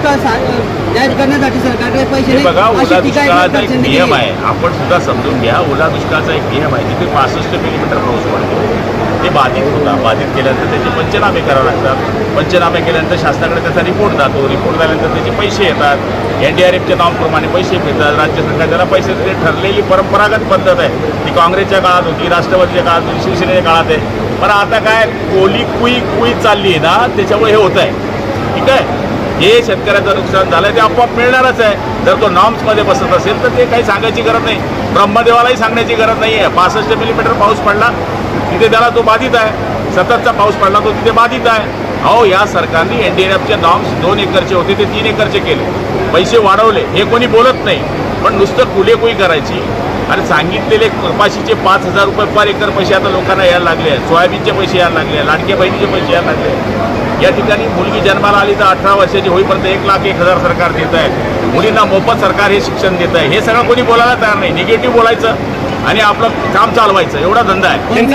दुष्काळ जाहीर करण्यासाठी सरकारकडे पैसे हे बघा, नाही, ओला अशी टीका दुष्काळाचा एक एकनाथ शिंदे नियम केली. आहे. आपण सुद्धा समजून घ्या, ओला दुष्काळाचा एक नियम आहे. जिथे 65 मिलीमीटर पाऊस पडतो ते बाधित होता. बाधित केल्यानंतर त्याचे पंचनामे करावे लागतात. पंचनामे केल्यानंतर शासनाकडे त्याचा रिपोर्ट जातो. रिपोर्ट झाल्यानंतर त्याचे पैसे येतात. NDRFच्या नावाप्रमाणे पैसे मिळतात. राज्य सरकार त्याला पैसे देते. ठरलेली परंपरागत पद्धत आहे. ती काँग्रेसच्या काळात होती, राष्ट्रवादीच्या काळात होती, शिवसेनेच्या काळात आहे. पण आता काय कोली कुई चालली आहे ना, त्याच्यामुळे हे होत आहे. ठीक आहे, जे शेतकऱ्याचं नुकसान झालं ते आपोआप मिळणारच आहे. जर तो नॉर्म्समध्ये बसत असेल तर ते काही सांगायची गरज नाही. ब्रह्मदेवालाही सांगण्याची गरज नाही आहे. 65 मिलीमीटर पाऊस पडला तिथे त्याला तो बाधित आहे. सततचा पाऊस पडला तो तिथे बाधित आहे. अहो, या सरकारने NDRFचे नॉर्म्स 2 एकरचे होते ते 3 एकरचे केले. पैसे वाढवले, हे कोणी बोलत नाही. पण नुसतं कुलेकुई करायची आणि सांगितलेले कपाशीचे 5,000 रुपये पर एकर पैसे आता लोकांना यायला लागले आहेत. सोयाबीनचे पैसे यायला लागले आहेत. लाडक्या बहिणीचे पैसे यायला लागले आहेत. या ठिकाणी मुलगी जन्माला आली तर 18 वर्षाची होईपर्यंत 1,01,000 सरकार देत आहे. मुलींना मोफत सरकार हे शिक्षण देत आहे. हे सगळं कोणी बोलायला तयार नाही. निगेटिव्ह बोलायचं आणि आपलं काम चालवायचं, एवढा धंदा आहे. पण